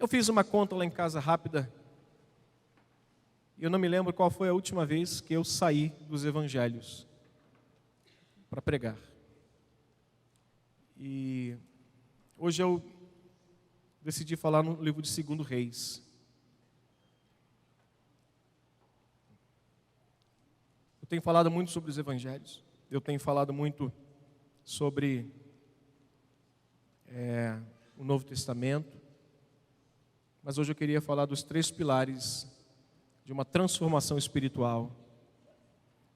Eu fiz uma conta lá em casa rápida. E eu não me lembro qual foi a última vez que eu saí dos evangelhos para pregar. E hoje eu decidi falar no livro de 2 Reis. Eu tenho falado muito sobre os evangelhos. Eu tenho falado muito sobre o Novo Testamento. Mas hoje eu queria falar dos 3 pilares de uma transformação espiritual.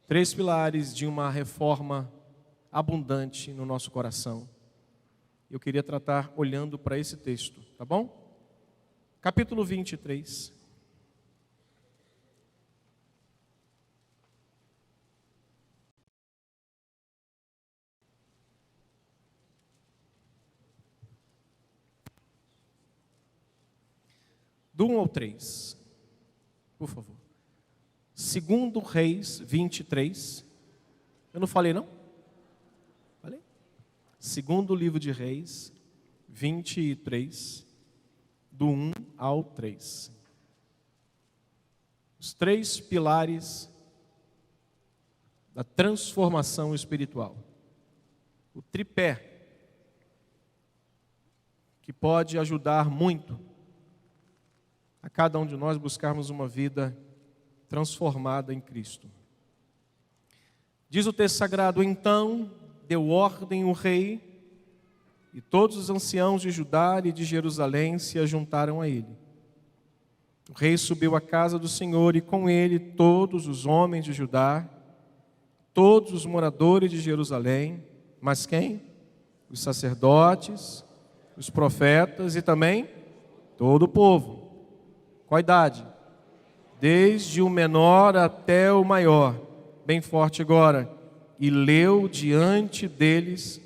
3 pilares de uma reforma abundante no nosso coração. Eu queria tratar olhando para esse texto, tá bom? Capítulo 23. Do 1 ao 3, por favor. 2 Reis 23. Eu não falei, não? Falei? 2º livro de Reis 23, do 1 ao 3. Os 3 pilares da transformação espiritual. O tripé, que pode ajudar muito a cada um de nós buscarmos uma vida transformada em Cristo. Diz o texto sagrado: então deu ordem o rei, e todos os anciãos de Judá e de Jerusalém se ajuntaram a ele. O rei subiu à casa do Senhor, e com ele todos os homens de Judá, todos os moradores de Jerusalém. Mas quem? Os sacerdotes, os profetas e também todo o povo. Qual a idade? Desde o menor até o maior. Bem forte agora. E leu diante deles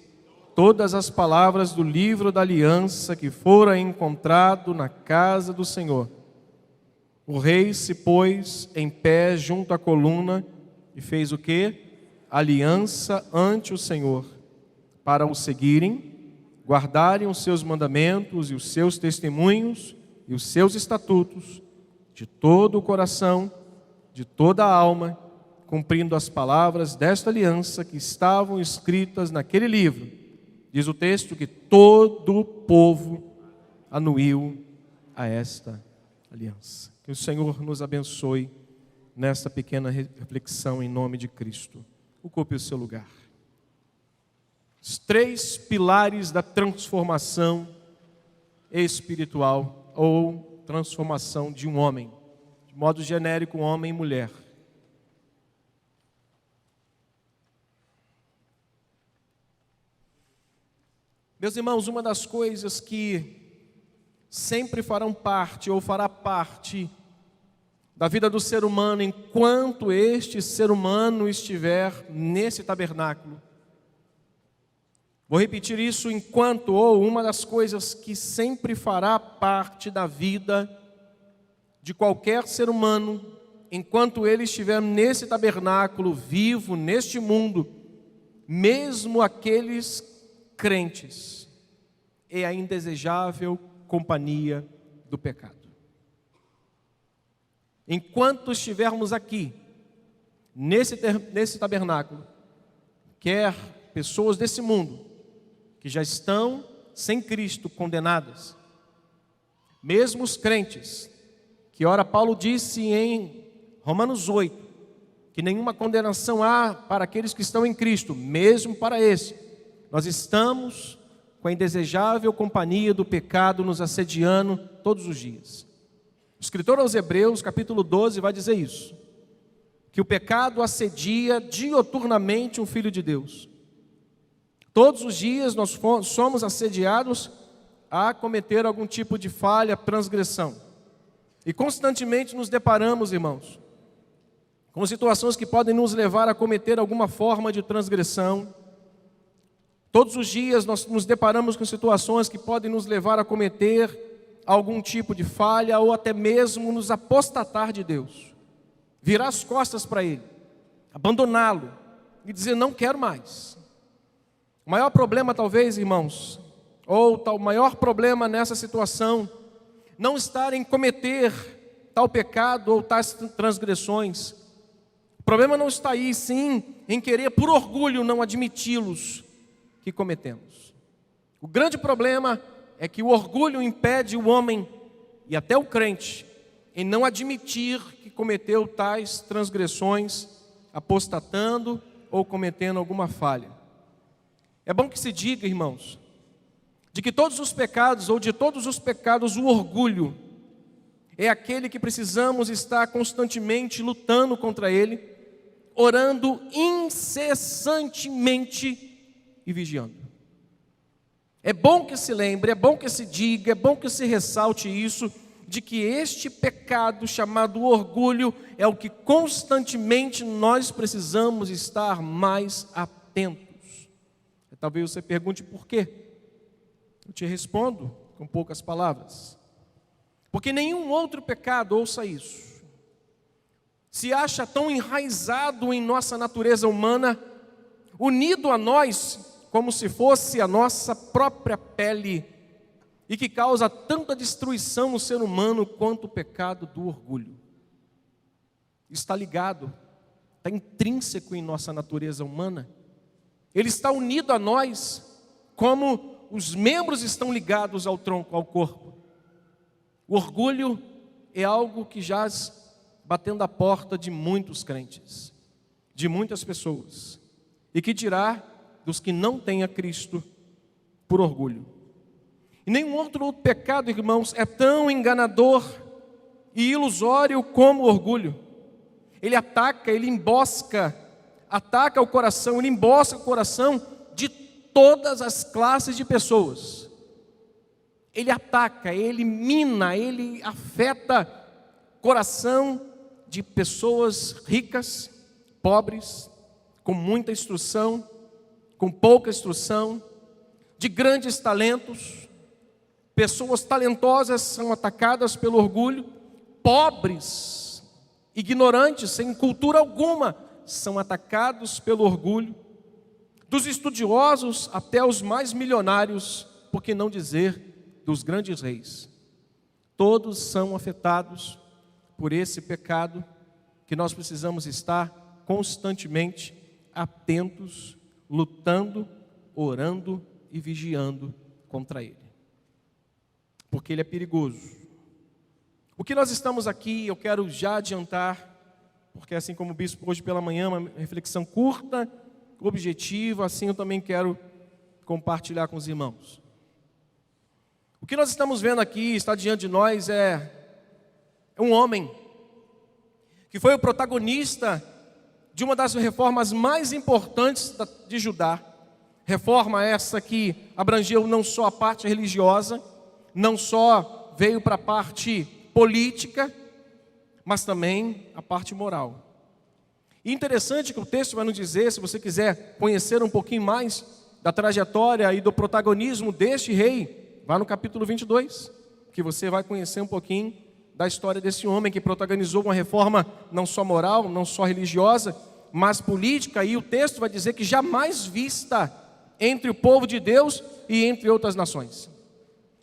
todas as palavras do livro da aliança que fora encontrado na casa do Senhor. O rei se pôs em pé junto à coluna e fez o quê? Aliança ante o Senhor, para o seguirem, guardarem os seus mandamentos e os seus testemunhos e os seus estatutos, de todo o coração, de toda a alma, cumprindo as palavras desta aliança que estavam escritas naquele livro. Diz o texto que todo o povo anuiu a esta aliança. Que o Senhor nos abençoe nesta pequena reflexão em nome de Cristo. Ocupe o seu lugar. Os 3 pilares da transformação espiritual ou transformação de um homem, de modo genérico, homem e mulher. Meus irmãos, uma das coisas que sempre farão parte ou fará parte da vida do ser humano enquanto este ser humano estiver nesse tabernáculo. Vou repetir isso: enquanto, ou uma das coisas que sempre fará parte da vida de qualquer ser humano, enquanto ele estiver nesse tabernáculo, vivo, neste mundo, mesmo aqueles crentes, é a indesejável companhia do pecado. Enquanto estivermos aqui, nesse tabernáculo, quer pessoas desse mundo, que já estão sem Cristo, condenadas, mesmo os crentes, que ora Paulo disse em Romanos 8, que nenhuma condenação há para aqueles que estão em Cristo, mesmo para esse, nós estamos com a indesejável companhia do pecado nos assediando todos os dias. O escritor aos Hebreus, capítulo 12, vai dizer isso, que o pecado assedia dioturnamente um filho de Deus. Todos os dias nós somos assediados a cometer algum tipo de falha, transgressão. E constantemente nos deparamos, irmãos, com situações que podem nos levar a cometer alguma forma de transgressão. Todos os dias nós nos deparamos com situações que podem nos levar a cometer algum tipo de falha ou até mesmo nos apostatar de Deus. Virar as costas para Ele, abandoná-lo e dizer: não quero mais. O maior problema talvez, irmãos, ou o maior problema nessa situação, não estar em cometer tal pecado ou tais transgressões. O problema não está aí, sim, em querer por orgulho não admiti-los que cometemos. O grande problema é que o orgulho impede o homem e até o crente em não admitir que cometeu tais transgressões, apostatando ou cometendo alguma falha. É bom que se diga, irmãos, de que todos os pecados, ou de todos os pecados, o orgulho é aquele que precisamos estar constantemente lutando contra ele, orando incessantemente e vigiando. É bom que se lembre, é bom que se diga, é bom que se ressalte isso, de que este pecado chamado orgulho é o que constantemente nós precisamos estar mais atentos. Talvez você pergunte por quê? Eu te respondo com poucas palavras. Porque nenhum outro pecado, ouça isso, se acha tão enraizado em nossa natureza humana, unido a nós, como se fosse a nossa própria pele, e que causa tanta destruição no ser humano quanto o pecado do orgulho. Está ligado, está intrínseco em nossa natureza humana. Ele está unido a nós, como os membros estão ligados ao tronco, ao corpo. O orgulho é algo que jaz batendo a porta de muitos crentes, de muitas pessoas, e que dirá dos que não têm a Cristo por orgulho. E nenhum outro pecado, irmãos, é tão enganador e ilusório como o orgulho. Ele ataca, ele embosca, ataca o coração, ele embosca o coração de todas as classes de pessoas. Ele ataca, ele mina, ele afeta o coração de pessoas ricas, pobres, com muita instrução, com pouca instrução, de grandes talentos. Pessoas talentosas são atacadas pelo orgulho, pobres, ignorantes, sem cultura alguma, são atacados pelo orgulho. Dos estudiosos até os mais milionários, por que não dizer dos grandes reis. Todos são afetados por esse pecado que nós precisamos estar constantemente atentos, lutando, orando e vigiando contra ele. Porque ele é perigoso. O que nós estamos aqui, eu quero já adiantar, porque assim como o bispo hoje pela manhã, uma reflexão curta, objetiva, assim eu também quero compartilhar com os irmãos. O que nós estamos vendo aqui, está diante de nós, é um homem que foi o protagonista de uma das reformas mais importantes de Judá. Reforma essa que abrangeu não só a parte religiosa, não só veio para a parte política, mas também a parte moral. E interessante que o texto vai nos dizer, se você quiser conhecer um pouquinho mais da trajetória e do protagonismo deste rei, vá no capítulo 22, que você vai conhecer um pouquinho da história desse homem que protagonizou uma reforma não só moral, não só religiosa, mas política, e o texto vai dizer que jamais vista entre o povo de Deus e entre outras nações.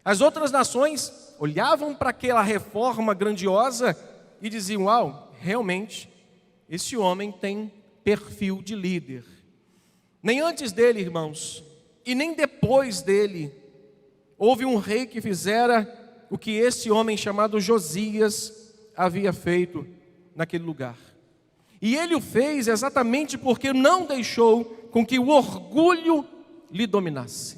As outras nações olhavam para aquela reforma grandiosa e diziam: uau, realmente, esse homem tem perfil de líder. Nem antes dele, irmãos, e nem depois dele, houve um rei que fizera o que esse homem chamado Josias havia feito naquele lugar. E ele o fez exatamente porque não deixou com que o orgulho lhe dominasse.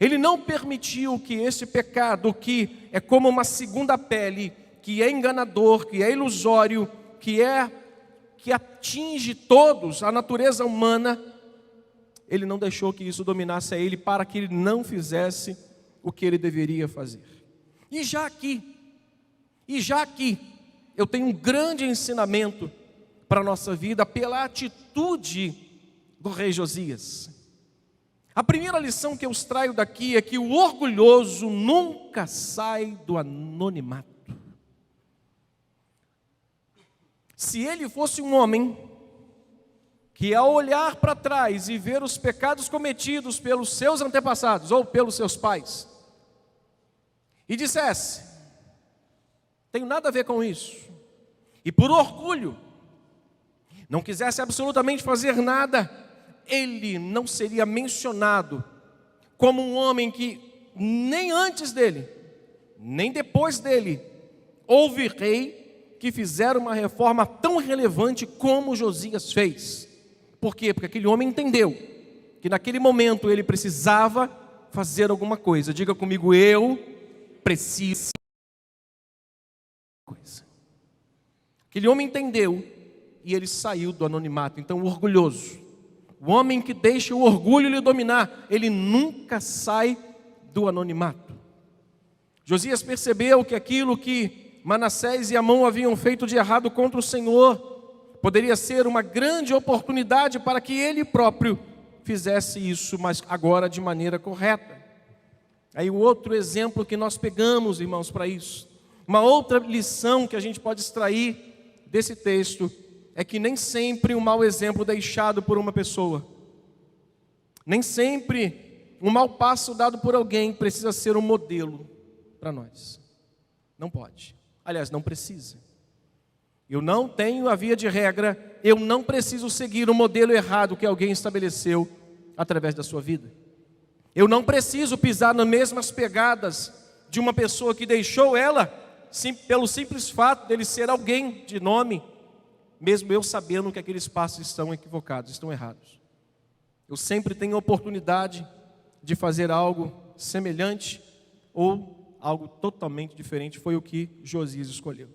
Ele não permitiu que esse pecado, que é como uma segunda pele, que é enganador, que é ilusório, que atinge todos, a natureza humana, ele não deixou que isso dominasse a ele, para que ele não fizesse o que ele deveria fazer. E já aqui, eu tenho um grande ensinamento para a nossa vida pela atitude do rei Josias. A primeira lição que eu extraio daqui é que o orgulhoso nunca sai do anonimato. Se ele fosse um homem que, ao olhar para trás e ver os pecados cometidos pelos seus antepassados ou pelos seus pais, e dissesse: Tenho nada a ver com isso. E por orgulho, não quisesse absolutamente fazer nada, ele não seria mencionado como um homem que nem antes dele, nem depois dele, houve rei que fizeram uma reforma tão relevante como Josias fez. Por quê? Porque aquele homem entendeu que naquele momento ele precisava fazer alguma coisa. Diga comigo, eu preciso coisa. Aquele homem entendeu e ele saiu do anonimato. Então, o orgulhoso, o homem que deixa o orgulho lhe dominar, ele nunca sai do anonimato. Josias percebeu que aquilo que Manassés e Amon haviam feito de errado contra o Senhor poderia ser uma grande oportunidade para que ele próprio fizesse isso, mas agora de maneira correta. Aí o outro exemplo que nós pegamos, irmãos, para isso, uma outra lição que a gente pode extrair desse texto, é que nem sempre um mau exemplo deixado por uma pessoa, nem sempre um mau passo dado por alguém precisa ser um modelo para nós. Não pode. Aliás, não precisa. Eu não tenho a via de regra, eu não preciso seguir o modelo errado que alguém estabeleceu através da sua vida. Eu não preciso pisar nas mesmas pegadas de uma pessoa que deixou ela, pelo simples fato dele ser alguém de nome, mesmo eu sabendo que aqueles passos estão equivocados, estão errados. Eu sempre tenho a oportunidade de fazer algo semelhante ou algo totalmente diferente. Foi o que Josias escolheu.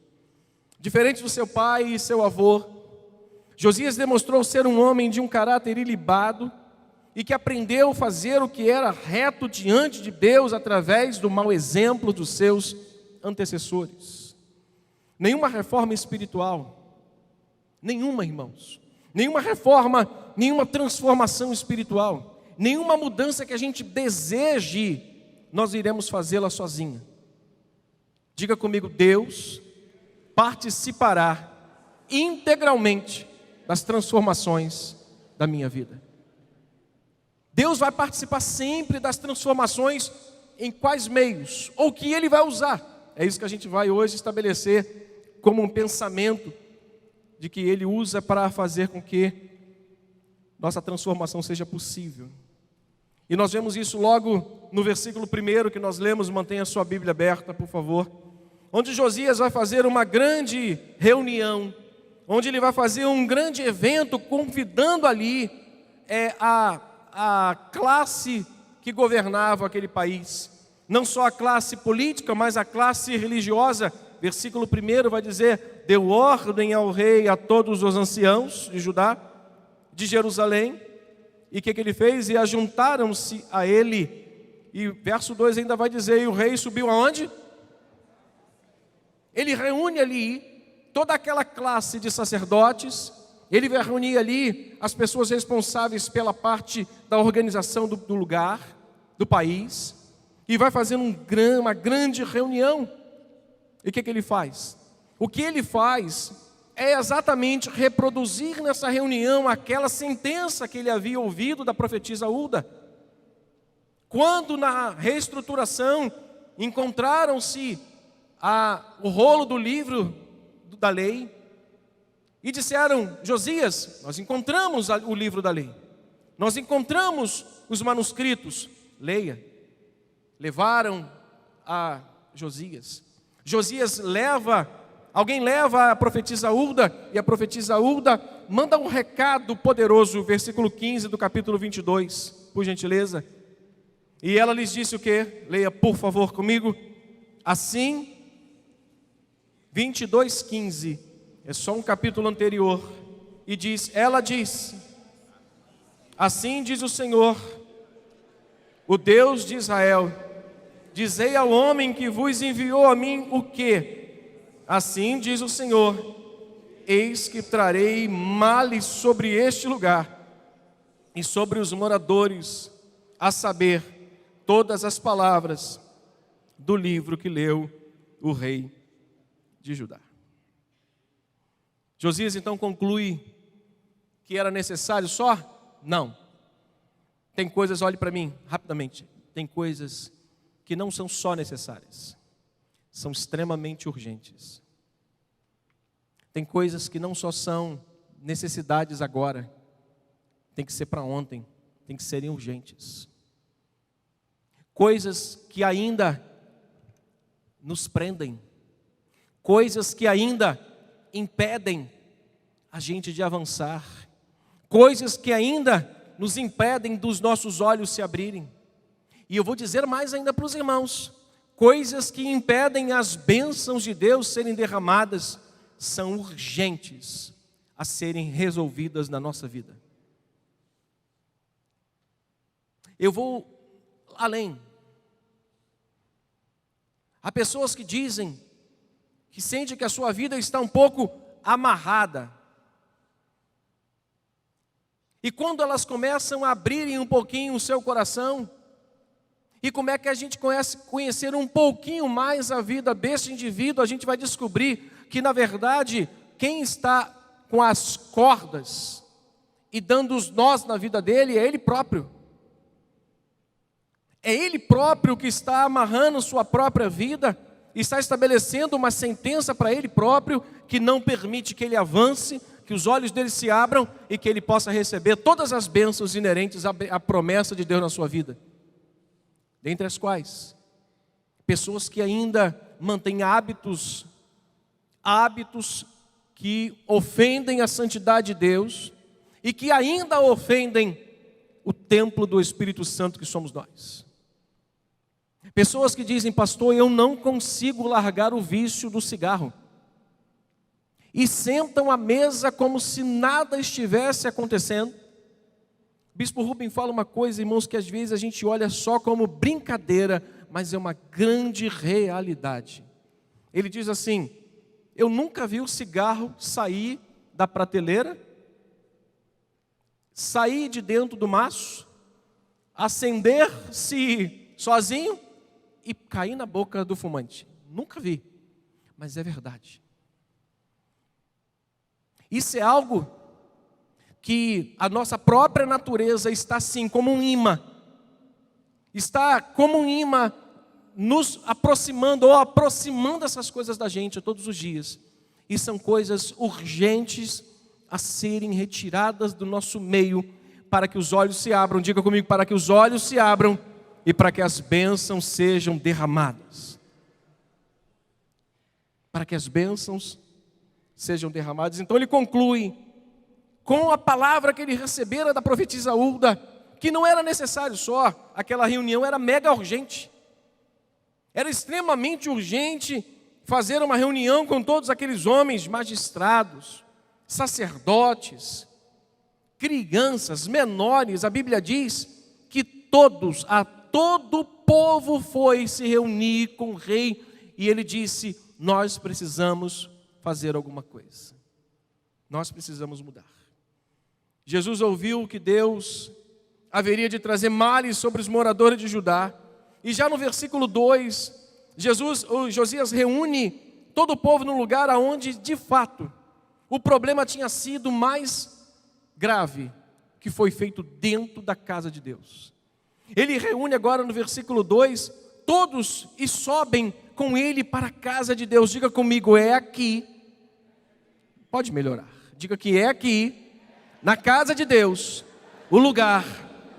Diferente do seu pai e seu avô, Josias demonstrou ser um homem de um caráter ilibado e que aprendeu a fazer o que era reto diante de Deus através do mau exemplo dos seus antecessores. Nenhuma reforma espiritual, nenhuma, irmãos, nenhuma reforma, nenhuma transformação espiritual, nenhuma mudança que a gente deseje, nós iremos fazê-la sozinha. Diga comigo, Deus participará integralmente das transformações da minha vida. Deus vai participar sempre das transformações em quais meios, ou que Ele vai usar. É isso que a gente vai hoje estabelecer como um pensamento de que Ele usa para fazer com que nossa transformação seja possível. E nós vemos isso logo no versículo 1 que nós lemos, mantenha a sua Bíblia aberta, por favor. Onde Josias vai fazer uma grande reunião, onde ele vai fazer um grande evento, convidando ali a classe que governava aquele país. Não só a classe política, mas a classe religiosa. Versículo 1 vai dizer, deu ordem ao rei e a todos os anciãos de Judá, de Jerusalém. E o que ele fez? E ajuntaram-se a ele. E verso 2 ainda vai dizer, e o rei subiu aonde? Ele reúne ali toda aquela classe de sacerdotes, ele vai reunir ali as pessoas responsáveis pela parte da organização do lugar, do país, e vai fazendo uma grande reunião. E o que ele faz? O que ele faz é exatamente reproduzir nessa reunião aquela sentença que ele havia ouvido da profetisa Hulda. Quando na reestruturação encontraram-se o rolo do livro da lei e disseram, Josias, nós encontramos o livro da lei, nós encontramos os manuscritos, leia. Levaram a Josias. Josias alguém leva a profetisa Hulda, e a profetisa Hulda manda um recado poderoso, versículo 15 do capítulo 22, por gentileza. E ela lhes disse o quê? Leia por favor comigo. Assim, 22:15, é só um capítulo anterior, e ela diz, assim diz o Senhor, o Deus de Israel, dizei ao homem que vos enviou a mim o quê? Assim diz o Senhor, eis que trarei males sobre este lugar e sobre os moradores, a saber, todas as palavras do livro que leu o rei de Judá. Josias então conclui que era necessário só? Não. Tem coisas, olhe para mim rapidamente, tem coisas que não são só necessárias, são extremamente urgentes. Tem coisas que não só são necessidades agora, tem que ser para ontem, tem que serem urgentes. Coisas que ainda nos prendem, coisas que ainda impedem a gente de avançar, coisas que ainda nos impedem dos nossos olhos se abrirem. E eu vou dizer mais ainda para os irmãos, coisas que impedem as bênçãos de Deus serem derramadas, são urgentes a serem resolvidas na nossa vida. Eu vou além. Há pessoas que dizem que sentem que a sua vida está um pouco amarrada. E quando elas começam a abrirem um pouquinho o seu coração, e como é que a gente conhecer um pouquinho mais a vida desse indivíduo, a gente vai descobrir que, na verdade, quem está com as cordas e dando os nós na vida dele é ele próprio. É ele próprio que está amarrando sua própria vida, está estabelecendo uma sentença para ele próprio, que não permite que ele avance, que os olhos dele se abram e que ele possa receber todas as bênçãos inerentes à promessa de Deus na sua vida. Dentre as quais, pessoas que ainda mantêm hábitos que ofendem a santidade de Deus e que ainda ofendem o templo do Espírito Santo que somos nós. Pessoas que dizem: pastor, eu não consigo largar o vício do cigarro. E sentam à mesa como se nada estivesse acontecendo. Bispo Rubem fala uma coisa, irmãos, que às vezes a gente olha só como brincadeira, mas é uma grande realidade. Ele diz assim: eu nunca vi o cigarro sair da prateleira, sair de dentro do maço, acender-se sozinho e cair na boca do fumante. Nunca vi, mas é verdade. Isso é algo que a nossa própria natureza está assim, como um imã. Está como um imã nos aproximando ou aproximando essas coisas da gente todos os dias. E são coisas urgentes a serem retiradas do nosso meio, para que os olhos se abram. Diga comigo: para que os olhos se abram e para que as bênçãos sejam derramadas. Para que as bênçãos sejam derramadas. Então ele conclui com a palavra que ele recebera da profetisa Hulda, que não era necessário só, aquela reunião era mega urgente. Era extremamente urgente fazer uma reunião com todos aqueles homens magistrados, sacerdotes, crianças, menores. A Bíblia diz que todo o povo foi se reunir com o rei, e ele disse: nós precisamos fazer alguma coisa. Nós precisamos mudar. Jesus ouviu que Deus haveria de trazer males sobre os moradores de Judá. E já no versículo 2, Josias reúne todo o povo no lugar onde, de fato, o problema tinha sido mais grave, que foi feito dentro da casa de Deus. Ele reúne agora no versículo 2, todos e sobem com ele para a casa de Deus. Diga comigo: é aqui. Pode melhorar. Diga que é aqui, na casa de Deus, o lugar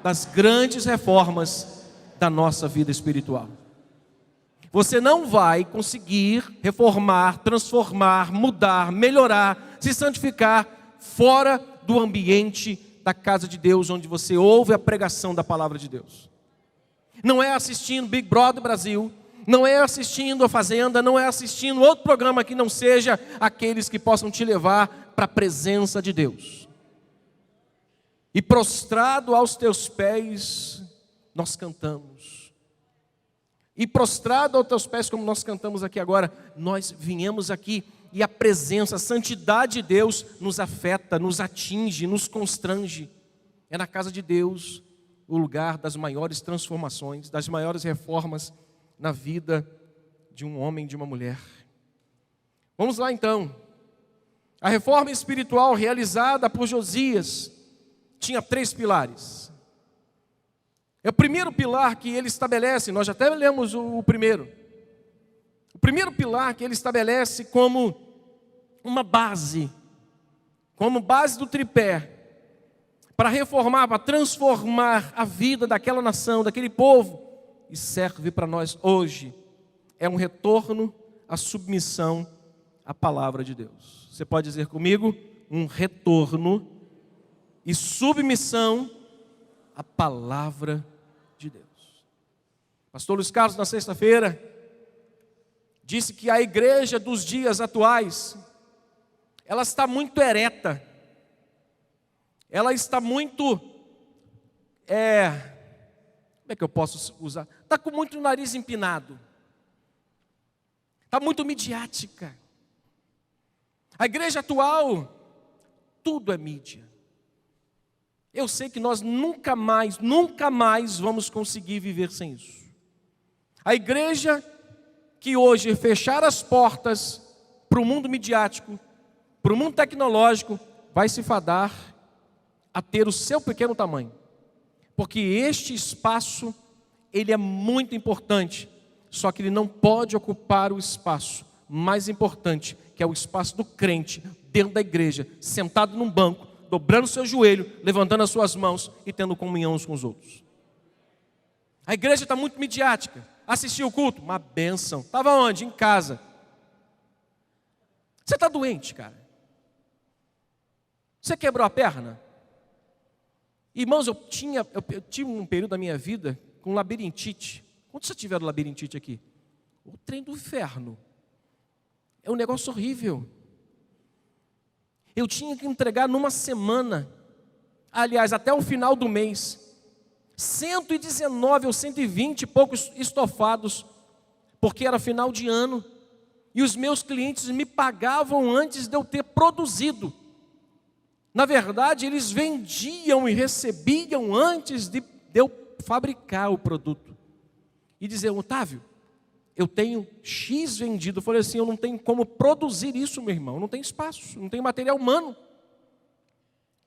das grandes reformas da nossa vida espiritual. Você não vai conseguir reformar, transformar, mudar, melhorar, se santificar fora do ambiente da casa de Deus, onde você ouve a pregação da palavra de Deus. Não é assistindo Big Brother Brasil, não é assistindo a Fazenda, não é assistindo outro programa que não seja aqueles que possam te levar para a presença de Deus. E prostrado aos teus pés, nós cantamos. E prostrado aos teus pés, como nós cantamos aqui agora, nós viemos aqui e a presença, a santidade de Deus nos afeta, nos atinge, nos constrange. É na casa de Deus o lugar das maiores transformações, das maiores reformas na vida de um homem e de uma mulher. Vamos lá então. A reforma espiritual realizada por Josias tinha 3 pilares. É o primeiro pilar que ele estabelece, nós já até lemos o primeiro. O primeiro pilar que ele estabelece como uma base, como base do tripé, para reformar, para transformar a vida daquela nação, daquele povo, e serve para nós hoje, é um retorno à submissão à palavra de Deus. Você pode dizer comigo? Um retorno e submissão à palavra de Deus. Pastor Luiz Carlos, na sexta-feira, disse que a igreja dos dias atuais, ela está muito ereta, ela está muito, como é que eu posso usar? Está com muito nariz empinado, está muito midiática. A igreja atual, tudo é mídia. Eu sei que nós nunca mais vamos conseguir viver sem isso. A igreja que hoje fechar as portas para o mundo midiático, para o mundo tecnológico, vai se fadar a ter o seu pequeno tamanho. Porque este espaço, ele é muito importante, só que ele não pode ocupar o espaço mais importante, que é o espaço do crente, dentro da igreja, sentado num banco, dobrando seu joelho, levantando as suas mãos e tendo comunhão uns com os outros. A igreja está muito midiática. Assistiu o culto? Uma bênção. Estava onde? Em casa. Você está doente, cara? Você quebrou a perna? Irmãos, eu tive um período da minha vida com labirintite. Quantos já tiveram labirintite aqui? O trem do inferno. É um negócio horrível. Eu tinha que entregar numa semana, aliás, até o final do mês, 119 ou 120 e poucos estofados, porque era final de ano, e os meus clientes me pagavam antes de eu ter produzido. Na verdade, eles vendiam e recebiam antes de eu fabricar o produto. E diziam: Otávio, eu tenho X vendido. Eu falei assim: eu não tenho como produzir isso, meu irmão. Não tem espaço, não tem material humano.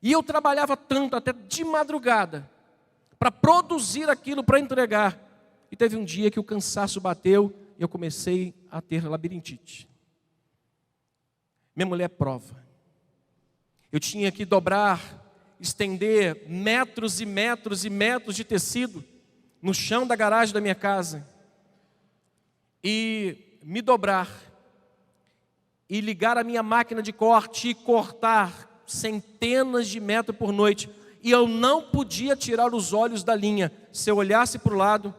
E eu trabalhava tanto, até de madrugada, para produzir aquilo, para entregar. E teve um dia que o cansaço bateu e eu comecei a ter labirintite. Minha mulher prova. Eu tinha que dobrar, estender metros e metros e metros de tecido no chão da garagem da minha casa. E me dobrar, e ligar a minha máquina de corte e cortar centenas de metros por noite. E eu não podia tirar os olhos da linha. Se eu olhasse para o lado,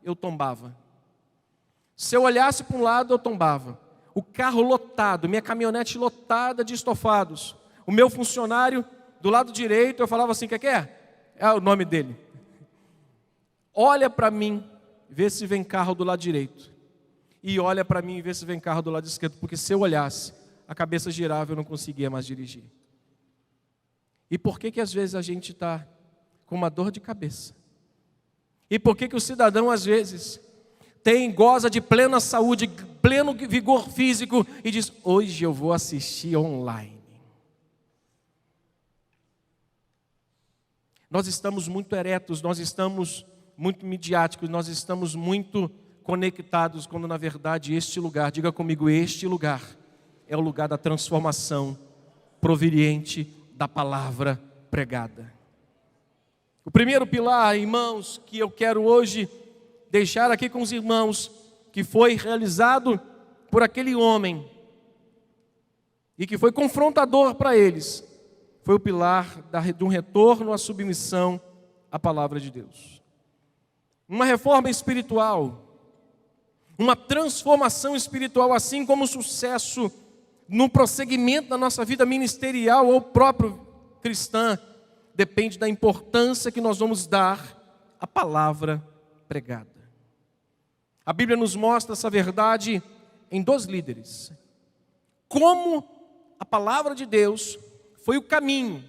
eu tombava. Se eu olhasse para um lado, eu tombava. O carro lotado, minha caminhonete lotada de estofados. O meu funcionário do lado direito, eu falava assim: que é? É o nome dele. Olha para mim, vê se vem carro do lado direito. E olha para mim e vê se vem carro do lado esquerdo. Porque se eu olhasse, a cabeça girava e eu não conseguia mais dirigir. E por que às vezes a gente está com uma dor de cabeça? E por que o cidadão às vezes goza de plena saúde, pleno vigor físico e diz: hoje eu vou assistir online? Nós estamos muito eretos, nós estamos muito midiáticos, nós estamos muito conectados, quando na verdade este lugar, diga comigo, este lugar é o lugar da transformação proveniente da palavra pregada. O primeiro pilar, irmãos, que eu quero hoje deixar aqui com os irmãos, que foi realizado por aquele homem e que foi confrontador para eles, foi o pilar de um retorno à submissão à palavra de Deus. Uma reforma espiritual, uma transformação espiritual, assim como o sucesso no prosseguimento da nossa vida ministerial ou próprio cristã, depende da importância que nós vamos dar à palavra pregada. A Bíblia nos mostra essa verdade em 2 líderes. Como a palavra de Deus foi o caminho,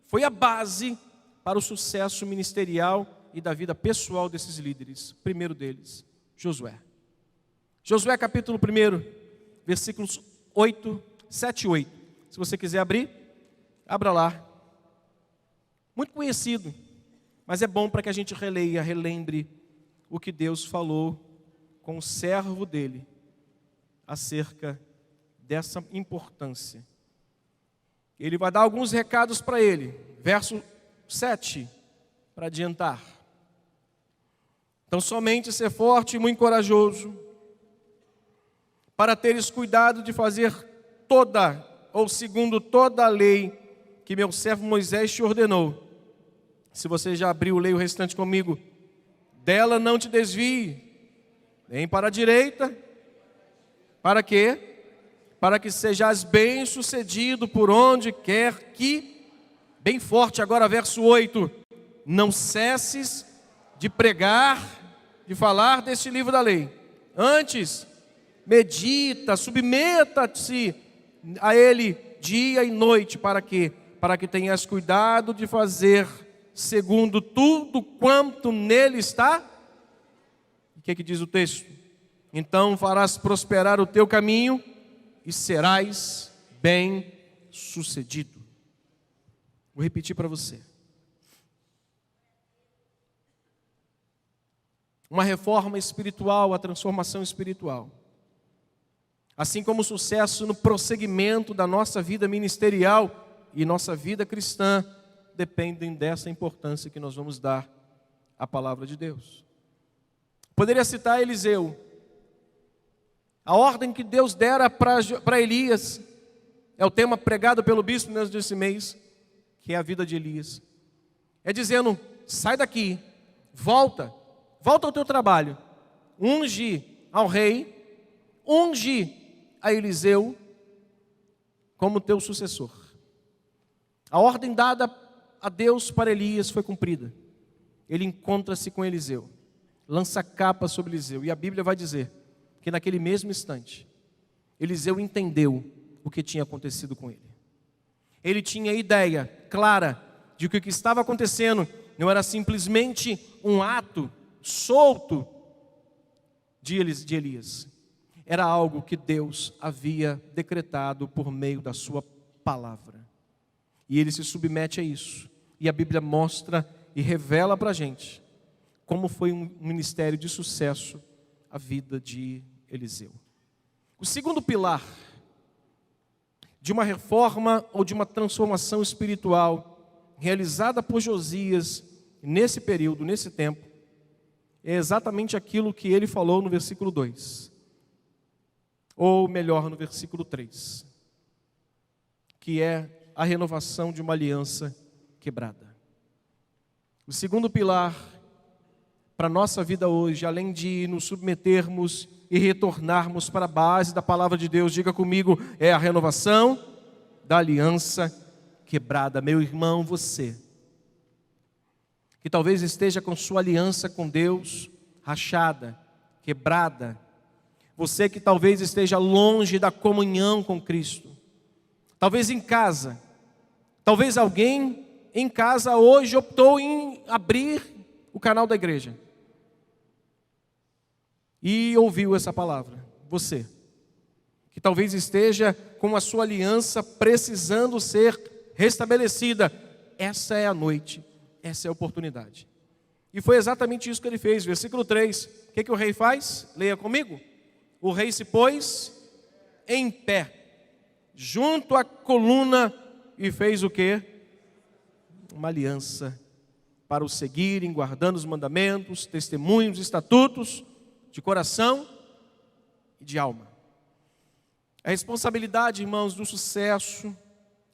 foi a base para o sucesso ministerial e da vida pessoal desses líderes. O primeiro deles, Josué. Josué capítulo 1, versículos 7 e 8. Se você quiser abrir, abra lá. Muito conhecido, mas é bom para que a gente relembre o que Deus falou com o servo dele, acerca dessa importância. Ele vai dar alguns recados para ele. Verso 7, para adiantar. Então, somente ser forte e muito corajoso, para teres cuidado de fazer segundo toda a lei que meu servo Moisés te ordenou. Se você já abriu, leia o restante comigo. Dela não te desvie, nem para a direita. Para quê? Para que sejas bem-sucedido por onde quer que, bem forte agora, verso 8, não cesses de pregar, de falar deste livro da lei. Antes, medita, submeta-se a ele dia e noite. Para quê? Para que tenhas cuidado de fazer segundo tudo quanto nele está. O que diz o texto? Então farás prosperar o teu caminho e serás bem-sucedido. Vou repetir para você. Uma reforma espiritual, a transformação espiritual, assim como o sucesso no prosseguimento da nossa vida ministerial e nossa vida cristã, dependem dessa importância que nós vamos dar à palavra de Deus. Poderia citar Eliseu. A ordem que Deus dera para Elias é o tema pregado pelo bispo nesse mês, que é a vida de Elias. É dizendo: sai daqui, volta ao teu trabalho, unge ao rei, unge a Eliseu como teu sucessor. A ordem dada a Deus para Elias foi cumprida. Ele encontra-se com Eliseu, lança a capa sobre Eliseu, e a Bíblia vai dizer que naquele mesmo instante, Eliseu entendeu o que tinha acontecido com ele. Ele tinha ideia clara de que o que estava acontecendo não era simplesmente um ato solto de Elias. Era algo que Deus havia decretado por meio da sua palavra. E ele se submete a isso. E a Bíblia mostra e revela para a gente como foi um ministério de sucesso a vida de Eliseu. O segundo pilar de uma reforma ou de uma transformação espiritual realizada por Josias nesse período, nesse tempo, é exatamente aquilo que ele falou no versículo 2. Ou melhor, no versículo 3. Que é a renovação de uma aliança quebrada. O segundo pilar para a nossa vida hoje, além de nos submetermos e retornarmos para a base da palavra de Deus, diga comigo, é a renovação da aliança quebrada. Meu irmão, você que talvez esteja com sua aliança com Deus rachada, quebrada, você que talvez esteja longe da comunhão com Cristo, talvez em casa, talvez alguém em casa hoje optou em abrir o canal da igreja e ouviu essa palavra. Você que talvez esteja com a sua aliança precisando ser restabelecida, essa é a noite, essa é a oportunidade. E foi exatamente isso que ele fez. Versículo 3, o que o rei faz? Leia comigo. O rei se pôs em pé, junto à coluna, e fez o quê? Uma aliança para o seguirem, guardando os mandamentos, testemunhos, estatutos, de coração e de alma. A responsabilidade, irmãos, do sucesso,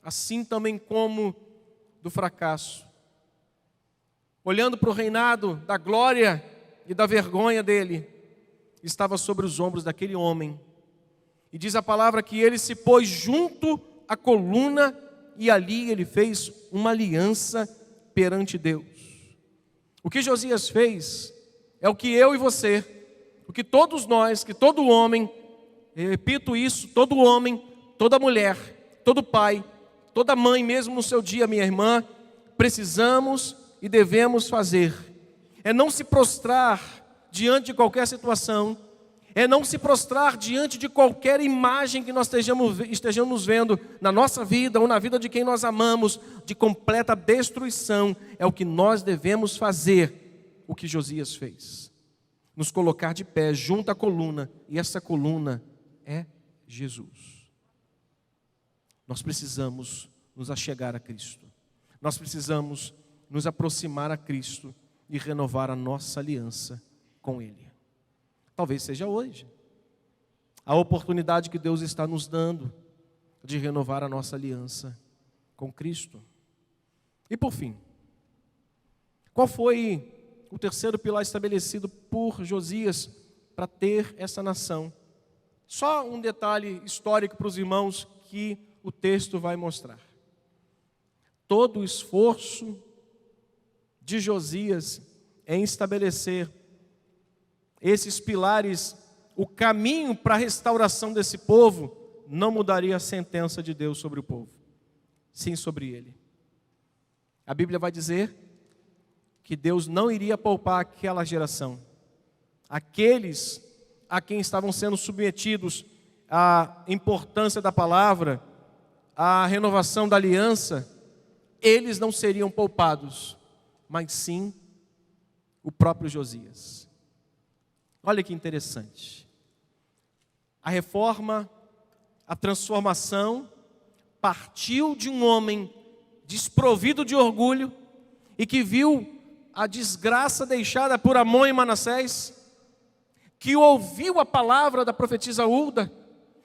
assim também como do fracasso, olhando para o reinado da glória e da vergonha dele, estava sobre os ombros daquele homem. E diz a palavra que ele se pôs junto à coluna e ali ele fez uma aliança perante Deus. O que Josias fez é o que eu e você, o que todos nós, que todo homem, eu repito isso, todo homem, toda mulher, todo pai, toda mãe, mesmo no seu dia, minha irmã, precisamos e devemos fazer. É não se prostrar diante de qualquer situação, é não se prostrar diante de qualquer imagem que nós estejamos vendo na nossa vida ou na vida de quem nós amamos, de completa destruição. É o que nós devemos fazer, o que Josias fez. Nos colocar de pé junto à coluna, e essa coluna é Jesus. Nós precisamos nos achegar a Cristo. Nós precisamos nos aproximar a Cristo e renovar a nossa aliança com Ele. Talvez seja hoje a oportunidade que Deus está nos dando de renovar a nossa aliança com Cristo. E por fim, qual foi o terceiro pilar estabelecido por Josias para ter essa nação? Só um detalhe histórico para os irmãos que o texto vai mostrar. Todo o esforço de Josias em estabelecer esses pilares, o caminho para a restauração desse povo, não mudaria a sentença de Deus sobre o povo, sim sobre ele. A Bíblia vai dizer que Deus não iria poupar aquela geração. Aqueles a quem estavam sendo submetidos à importância da palavra, à renovação da aliança, eles não seriam poupados, mas sim o próprio Josias. Olha que interessante. A reforma, a transformação, partiu de um homem desprovido de orgulho e que viu a desgraça deixada por Amon e Manassés, que ouviu a palavra da profetisa Hulda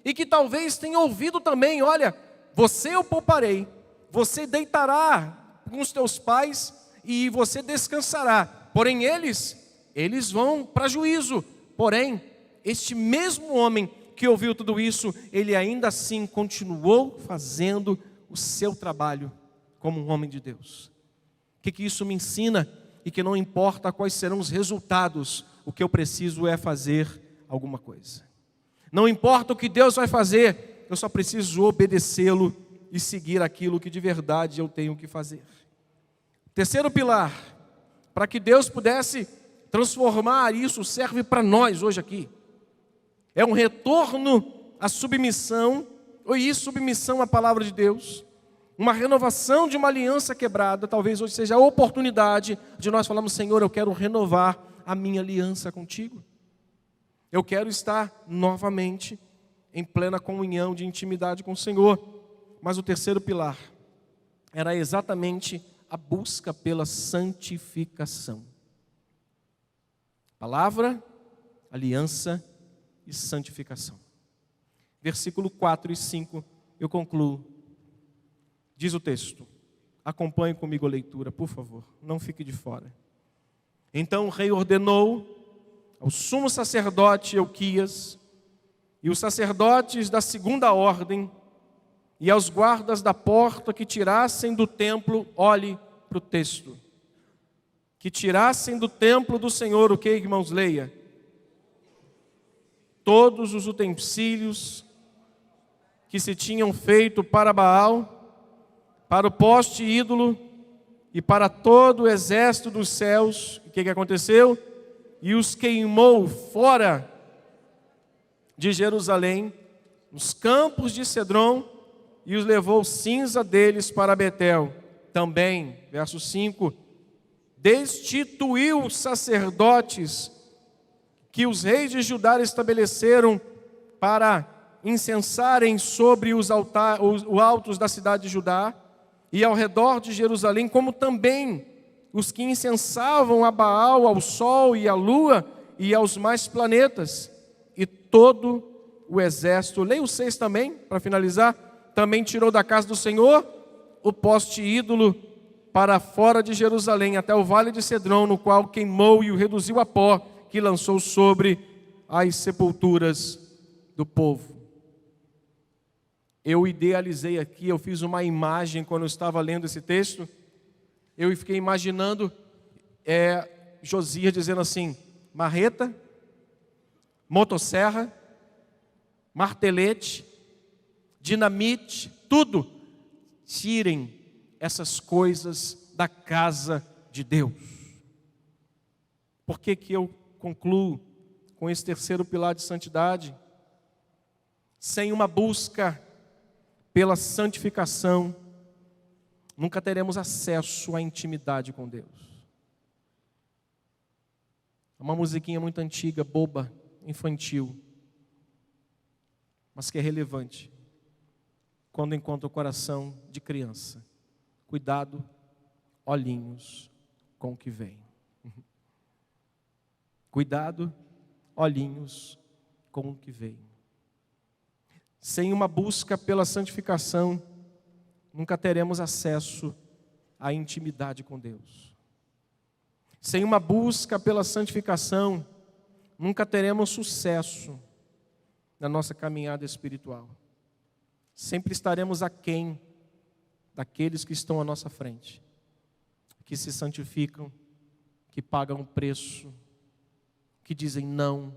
e que talvez tenha ouvido também: olha, você eu pouparei, você deitará com os teus pais e você descansará, porém eles vão para juízo. Porém, este mesmo homem que ouviu tudo isso, ele ainda assim continuou fazendo o seu trabalho como um homem de Deus. O que isso me ensina? E que não importa quais serão os resultados, o que eu preciso é fazer alguma coisa. Não importa o que Deus vai fazer, eu só preciso obedecê-lo e seguir aquilo que de verdade eu tenho que fazer. Terceiro pilar, para que Deus pudesse transformar isso, serve para nós hoje aqui. É um retorno à submissão, e submissão à palavra de Deus. Uma renovação de uma aliança quebrada. Talvez hoje seja a oportunidade de nós falarmos: Senhor, eu quero renovar a minha aliança contigo. Eu quero estar novamente em plena comunhão de intimidade com o Senhor. Mas o terceiro pilar era exatamente a busca pela santificação. Palavra, aliança e santificação. Versículo 4 e 5, eu concluo. Diz o texto, acompanhe comigo a leitura, por favor, não fique de fora. Então o rei ordenou ao sumo sacerdote Euquias e os sacerdotes da segunda ordem e aos guardas da porta que tirassem do templo, olhe para o texto, que tirassem do templo do Senhor, o que, irmãos, leia? Todos os utensílios que se tinham feito para Baal, para o poste ídolo e para todo o exército dos céus. O que aconteceu? E os queimou fora de Jerusalém, nos campos de Cedron, e os levou cinza deles para Betel. Também, verso 5, destituiu os sacerdotes que os reis de Judá estabeleceram para incensarem sobre os altos da cidade de Judá e ao redor de Jerusalém, como também os que incensavam a Baal, ao sol e à lua e aos mais planetas, e todo o exército. Leia o 6 também, para finalizar. Também tirou da casa do Senhor o poste ídolo para fora de Jerusalém, até o vale de Cedron, no qual queimou e o reduziu a pó, que lançou sobre as sepulturas do povo. Eu idealizei aqui, eu fiz uma imagem quando eu estava lendo esse texto. Eu fiquei imaginando Josias dizendo assim: marreta, motosserra, martelete, dinamite, tudo. Tirem essas coisas da casa de Deus. Por que eu concluo com esse terceiro pilar de santidade? Sem uma busca pela santificação, nunca teremos acesso à intimidade com Deus. Uma musiquinha muito antiga, boba, infantil. mas que é relevante quando encontra o coração de criança. Cuidado, olhinhos com o que vem. Cuidado, olhinhos com o que vem. Sem uma busca pela santificação, nunca teremos acesso à intimidade com Deus. Sem uma busca pela santificação, nunca teremos sucesso na nossa caminhada espiritual. Sempre estaremos aquém daqueles que estão à nossa frente, que se santificam, que pagam o preço, que dizem não,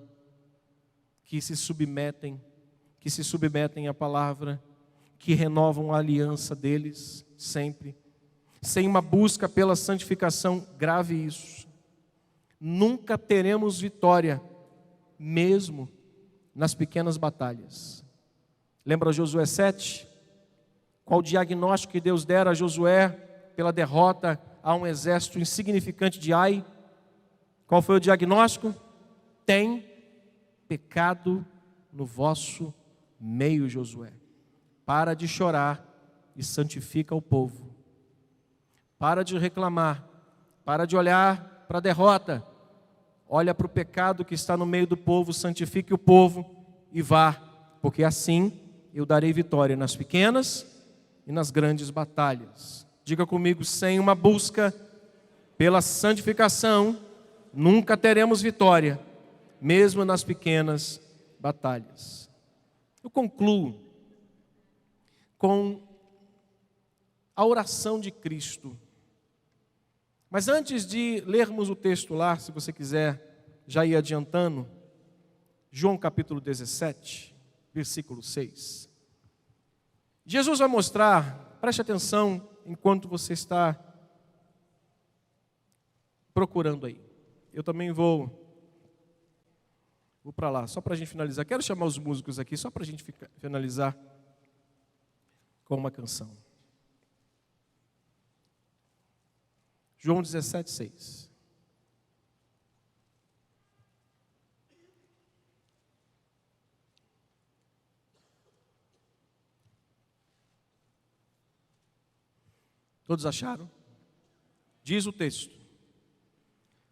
que se submetem à palavra, que renovam a aliança deles sempre. Sem uma busca pela santificação, grave isso, nunca teremos vitória, mesmo nas pequenas batalhas. Lembra Josué 7? Qual o diagnóstico que Deus dera a Josué pela derrota a um exército insignificante de Ai? Qual foi o diagnóstico? Tem pecado no vosso meio, Josué. Para de chorar e santifica o povo. Para de reclamar, para de olhar para a derrota. Olha para o pecado que está no meio do povo, santifique o povo e vá, porque assim eu darei vitória nas pequenas e nas grandes batalhas. Diga comigo, sem uma busca pela santificação, nunca teremos vitória, mesmo nas pequenas batalhas. Eu concluo com a oração de Cristo. Mas antes de lermos o texto lá, se você quiser já ir adiantando, João capítulo 17, versículo 6. Jesus vai mostrar, preste atenção enquanto você está procurando aí. Eu também vou para lá, só para a gente finalizar. Quero chamar os músicos aqui, só para a gente finalizar com uma canção. João 17, 6. Todos acharam? Diz o texto: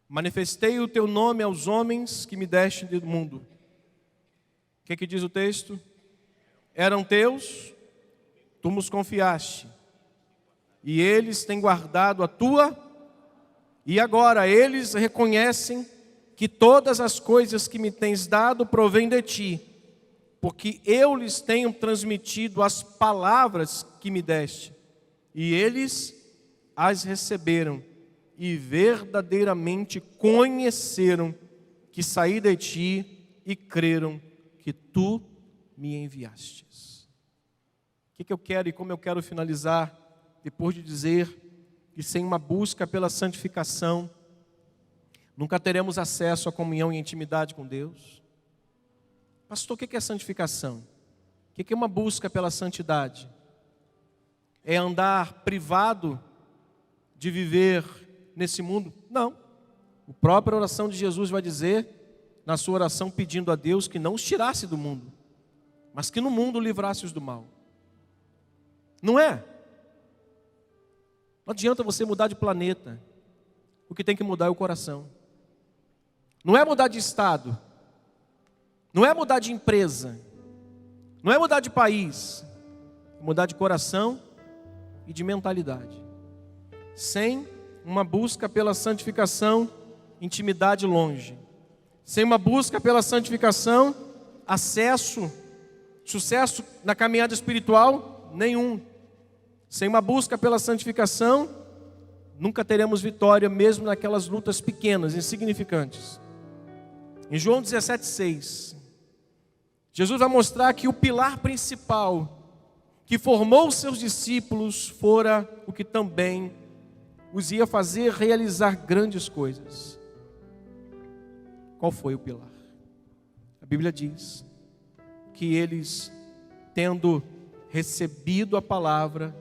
manifestei o teu nome aos homens que me deste do mundo. O que diz o texto? Eram teus, tu nos confiaste, e eles têm guardado a tua. E agora eles reconhecem que todas as coisas que me tens dado provêm de ti, porque eu lhes tenho transmitido as palavras que me deste, e eles as receberam, e verdadeiramente conheceram que saí de ti e creram que tu me enviastes. O que eu quero e como eu quero finalizar, depois de dizer que sem uma busca pela santificação, nunca teremos acesso à comunhão e intimidade com Deus. Pastor, o que é santificação? O que é uma busca pela santidade? É andar privado de viver nesse mundo? Não. A própria oração de Jesus vai dizer, na sua oração pedindo a Deus que não os tirasse do mundo, mas que no mundo livrasse-os do mal. Não é? Não adianta você mudar de planeta. O que tem que mudar é o coração. Não é mudar de estado. Não é mudar de empresa. Não é mudar de país. É mudar de coração e de mentalidade. Sem uma busca pela santificação, intimidade longe. Sem uma busca pela santificação, sucesso na caminhada espiritual, nenhum. Sem uma busca pela santificação, nunca teremos vitória, mesmo naquelas lutas pequenas, insignificantes. Em João 17, 6, Jesus vai mostrar que o pilar principal que formou os seus discípulos fora o que também os ia fazer realizar grandes coisas. Qual foi o pilar? A Bíblia diz que eles, tendo recebido a palavra,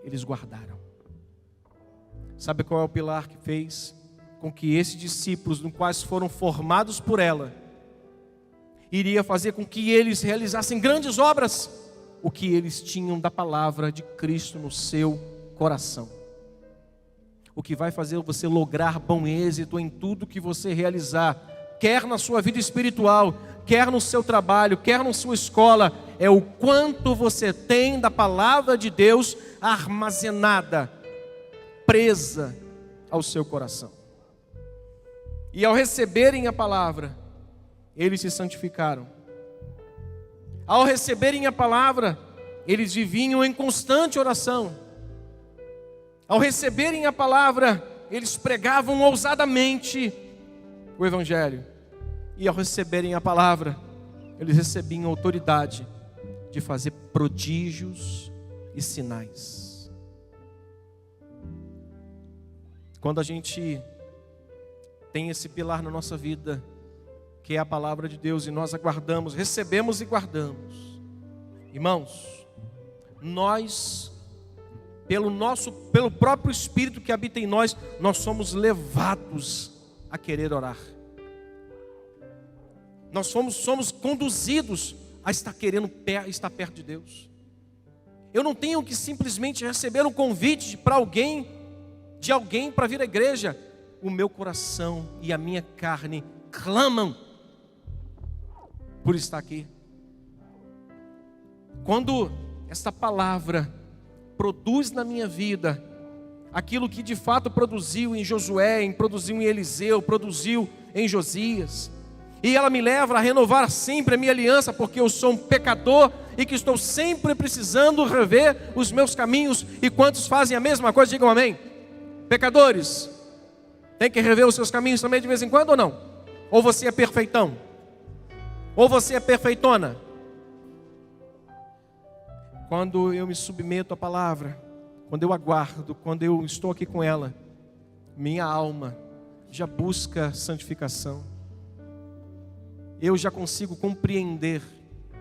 eles guardaram. Sabe qual é o pilar que fez com que esses discípulos, no quais foram formados por ela, iria fazer com que eles realizassem grandes obras, o que eles tinham da palavra de Cristo no seu coração. O que vai fazer você lograr bom êxito em tudo que você realizar, quer na sua vida espiritual, quer no seu trabalho, quer na sua escola, é o quanto você tem da palavra de Deus armazenada, presa ao seu coração. E ao receberem a palavra, eles se santificaram. Ao receberem a palavra, eles viviam em constante oração. Ao receberem a palavra, eles pregavam ousadamente o Evangelho. E ao receberem a palavra, eles recebiam autoridade de fazer prodígios e sinais. Quando a gente tem esse pilar na nossa vida, que é a palavra de Deus, e nós aguardamos, recebemos e guardamos. Irmãos, nós, pelo próprio Espírito que habita em nós, nós somos levados a querer orar. Nós somos conduzidos a estar querendo estar perto de Deus. Eu não tenho que simplesmente receber um convite de alguém para vir à igreja. O meu coração e a minha carne clamam por estar aqui. Quando esta palavra produz na minha vida aquilo que de fato produziu em Josué, produziu em Eliseu, produziu em Josias, e ela me leva a renovar sempre a minha aliança, porque eu sou um pecador e que estou sempre precisando rever os meus caminhos. E quantos fazem a mesma coisa, digam amém. Pecadores, tem que rever os seus caminhos também de vez em quando ou não? Ou você é perfeitão? Ou você é perfeitona? Quando eu me submeto à palavra, quando eu aguardo, quando eu estou aqui com ela, minha alma já busca santificação. Eu já consigo compreender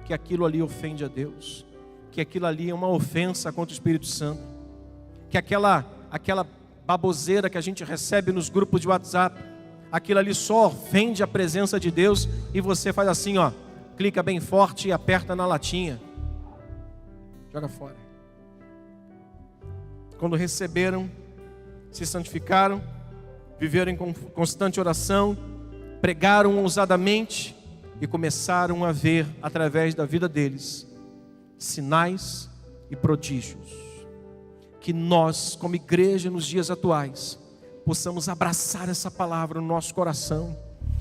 que aquilo ali ofende a Deus, que aquilo ali é uma ofensa contra o Espírito Santo, que aquela baboseira que a gente recebe nos grupos de WhatsApp, aquilo ali só ofende a presença de Deus, e você faz assim, ó, clica bem forte e aperta na latinha, joga fora. Quando receberam, se santificaram, viveram em constante oração, pregaram ousadamente e começaram a ver através da vida deles sinais e prodígios. Que nós, como igreja nos dias atuais, possamos abraçar essa palavra no nosso coração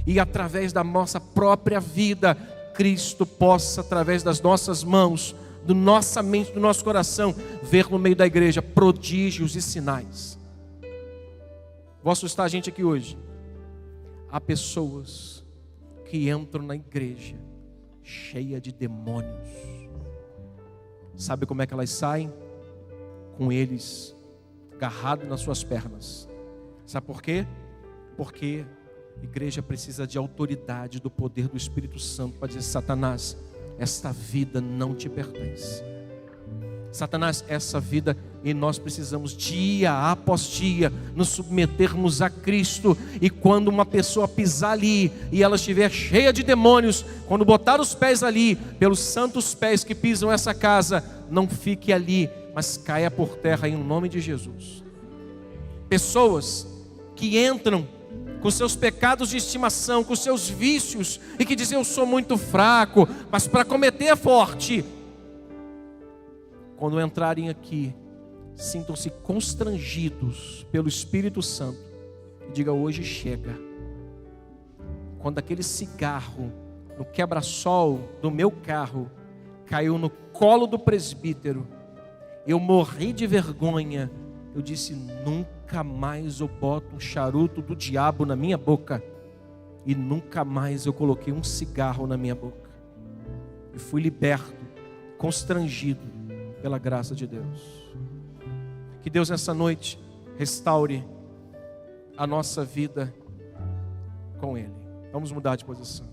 e através da nossa própria vida, Cristo possa, através das nossas mãos, da nossa mente, do nosso coração, ver no meio da igreja prodígios e sinais. Vou assustar a gente aqui hoje. Há pessoas que entram na igreja cheia de demônios. Sabe como é que elas saem? Com eles agarrados nas suas pernas. Sabe por quê? Porque a igreja precisa de autoridade, do poder do Espírito Santo para dizer: Satanás, esta vida não te pertence. Satanás, essa vida, e nós precisamos dia após dia nos submetermos a Cristo. E quando uma pessoa pisar ali e ela estiver cheia de demônios, quando botar os pés ali, pelos santos pés que pisam essa casa, não fique ali, mas caia por terra em nome de Jesus. Pessoas que entram com seus pecados de estimação, com seus vícios, e que dizem: eu sou muito fraco, mas para cometer é forte. Quando entrarem aqui, sintam-se constrangidos pelo Espírito Santo e diga: hoje chega. Quando aquele cigarro no quebra-sol do meu carro caiu no colo do presbítero, eu morri de vergonha. Eu disse: nunca mais eu boto um charuto do diabo na minha boca. E nunca mais eu coloquei um cigarro na minha boca. E fui liberto, constrangido pela graça de Deus. Que Deus nessa noite restaure a nossa vida com Ele. Vamos mudar de posição.